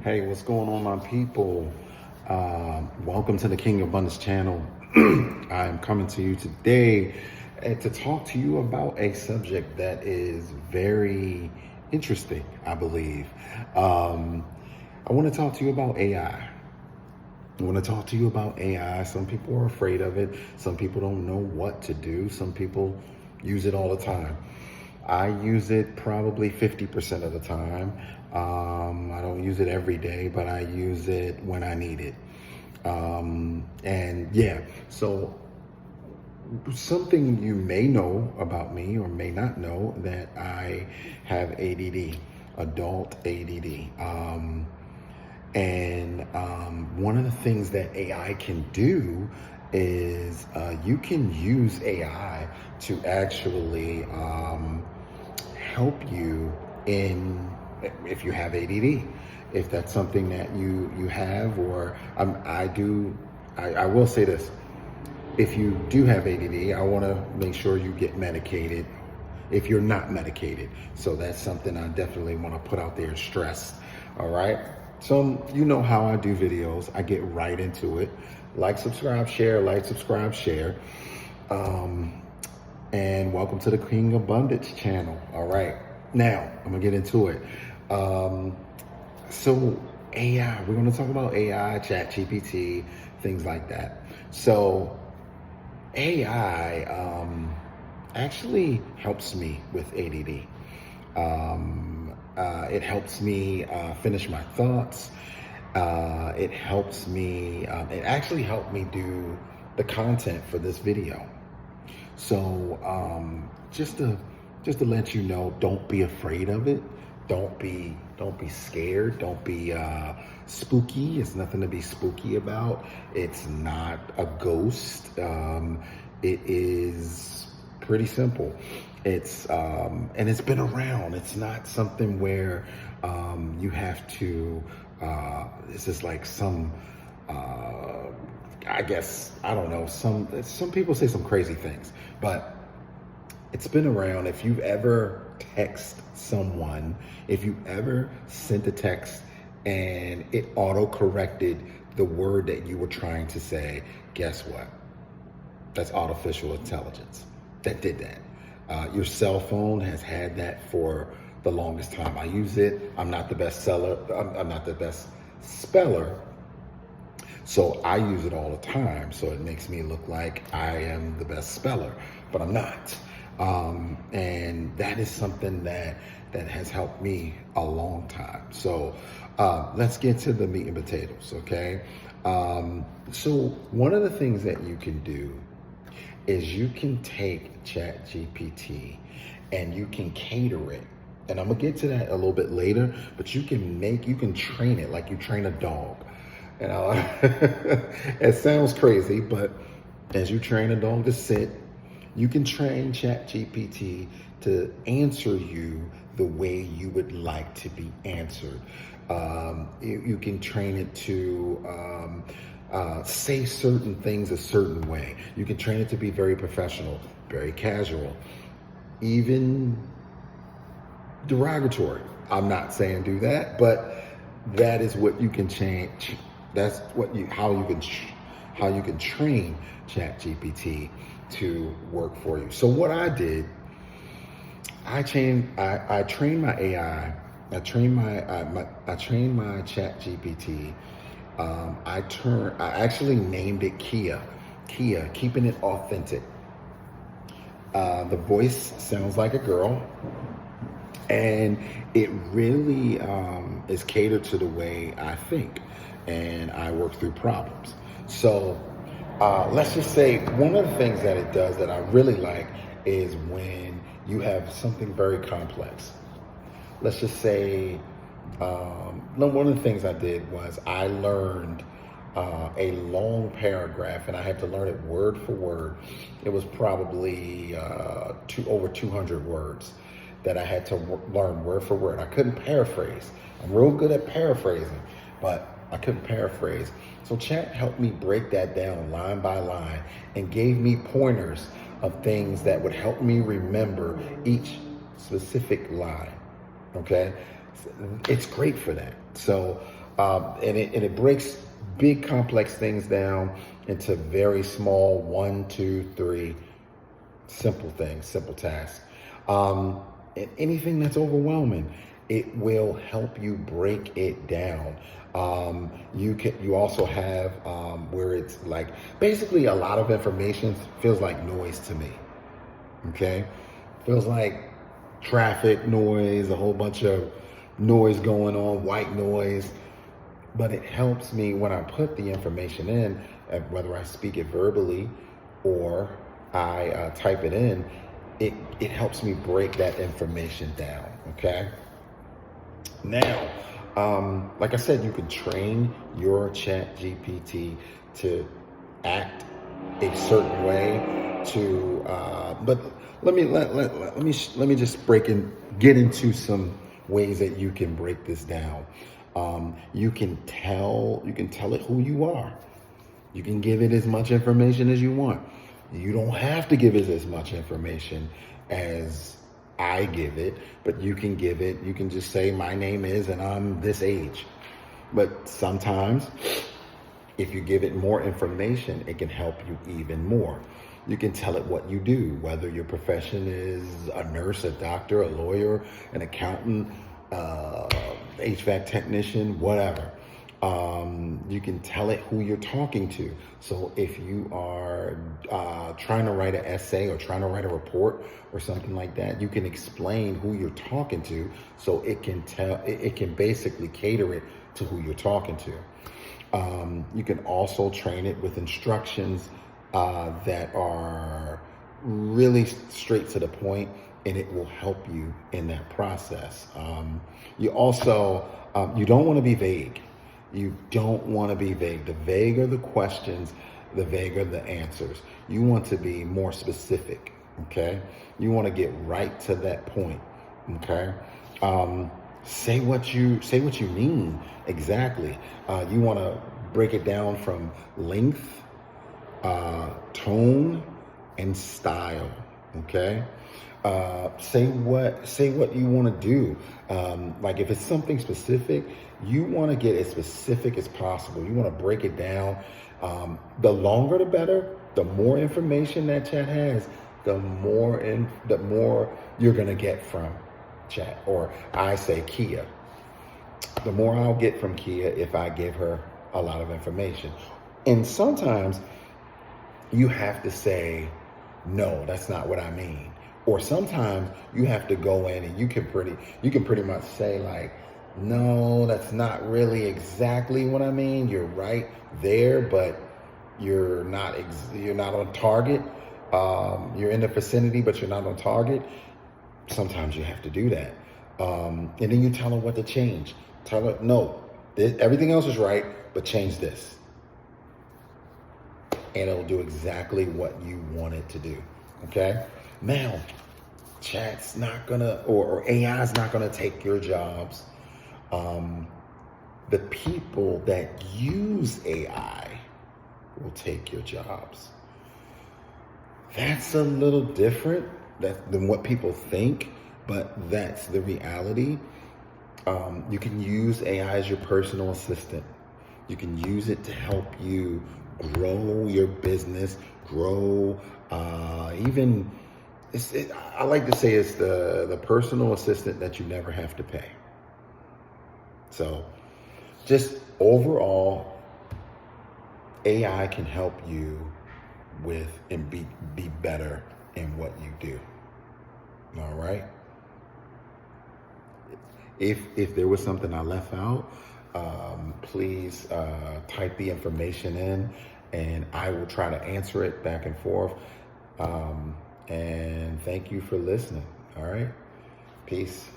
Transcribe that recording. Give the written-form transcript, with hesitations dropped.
Hey, what's going on, my people? Welcome to the King of Abundance channel. I am coming to you today to talk to you about a subject that is very interesting, I believe. I want to talk to you about AI. I want to talk to you about AI. Some people are afraid of it. Some people don't know what to do. Some people use it all the time. I use it probably 50% of the time. I don't use it every day, but I use it when I need it. And yeah, so something you may know about me or may not know that I have ADD, adult ADD. One of the things that AI can do is you can use AI to actually help you in if you have ADD, if that's something that you have, or I do. I will say this: if you do have ADD, I want to make sure you get medicated if you're not medicated. So that's something I definitely want to put out there and stress. All right. So you know how I do videos. I get right into it. Like, subscribe, share, like, subscribe, share. And welcome to the King Abundance channel. All right. Now I'm gonna get into it. So AI, we're gonna talk about AI, Chat GPT, things like that. So AI actually helps me with ADD. It helps me finish my thoughts. It helps me, it actually helped me do the content for this video. So just to let you know, don't be afraid of it. Don't be scared. Don't be spooky. It's nothing to be spooky about. It's not a ghost. It is pretty simple. It's and it's been around. It's not something where you have to. This is like some. I guess I don't know. Some people say some crazy things, but it's been around. If you've ever text someone, if you ever sent a text and it auto corrected the word that you were trying to say, guess what? That's artificial intelligence that did that. Your cell phone has had that for the longest time. I use it. I'm not the best seller. I'm not the best speller. So I use it all the time. So it makes me look like I am the best speller, but I'm not. And that is something that has helped me a long time. So let's get to the meat and potatoes, okay? So one of the things that you can do is you can take ChatGPT and you can cater it. And I'm gonna get to that a little bit later, but you can train it like you train a dog. And it sounds crazy, but as you train a dog to sit, you can train ChatGPT to answer you the way you would like to be answered. You can train it to say certain things a certain way. You can train it to be very professional, very casual, even derogatory. I'm not saying do that, but that is what you can change. That's how you can train ChatGPT to work for you. So what I did, I trained my AI. I trained my ChatGPT. I actually named it Kia, keeping it authentic. The voice sounds like a girl, and it really is catered to the way I think and I work through problems. So let's just say one of the things that it does that I really like is when you have something very complex. Let's just say one of the things I did was I learned a long paragraph, and I had to learn it word for word. It was probably over 200 words that I had to learn word for word. I couldn't paraphrase. I'm real good at paraphrasing, but I couldn't paraphrase. So Chat helped me break that down line by line and gave me pointers of things that would help me remember each specific line. Okay? It's great for that. So And it breaks big complex things down into very small 1, 2, 3 simple things, simple tasks. And anything that's overwhelming, it will help you break it down. You also have where it's like basically a lot of information feels like noise to me. Okay, feels like traffic noise, a whole bunch of noise going on, white noise. But it helps me when I put the information in, whether I speak it verbally or I type it in, it helps me break that information down. Okay. Now, like I said, you can train your Chat GPT to act a certain way. But let me just get into some ways that you can break this down. You can tell it who you are. You can give it as much information as you want. You don't have to give it as much information as I give it, but you can just say, my name is, and I'm this age. But sometimes if you give it more information, it can help you even more. You can tell it what you do, whether your profession is a nurse, a doctor, a lawyer, an accountant, HVAC technician, whatever. You can tell it who you're talking to. So if you are trying to write an essay or trying to write a report or something like that, you can explain who you're talking to, so it can basically cater it to who you're talking to. You can also train it with instructions that are really straight to the point, and it will help you in that process. You also, you don't want to be vague. You don't want to be vague. The vaguer the questions, the vaguer the answers. You want to be more specific, okay? You want to get right to that point, okay? Say what you mean exactly. You want to break it down from length, tone, and style, okay? Say what you want to do. Like if it's something specific, you want to get as specific as possible. You want to break it down. The longer the better. The more information that chat has, the more you're gonna get from chat. Or I say Kia. The more I'll get from Kia if I give her a lot of information. And sometimes you have to say, no, that's not what I mean. Or sometimes you have to go in and you can pretty much say like, no, that's not really exactly what I mean. You're right there, but you're not on target. You're in the vicinity, but you're not on target. Sometimes you have to do that. And then you tell her what to change. Tell her, no, everything else is right, but change this. And it'll do exactly what you want it to do. Okay? Now, chat's not gonna, or AI's not gonna take your jobs. The people that use AI will take your jobs. That's a little different than what people think, but that's the reality. You can use AI as your personal assistant. You can use it to help you grow your business, grow I like to say it's the personal assistant that you never have to pay. So just overall, AI can help you with and be better in what you do. All right. If there was something I left out, please type the information in, and I will try to answer it back and forth. And thank you for listening. All right. Peace.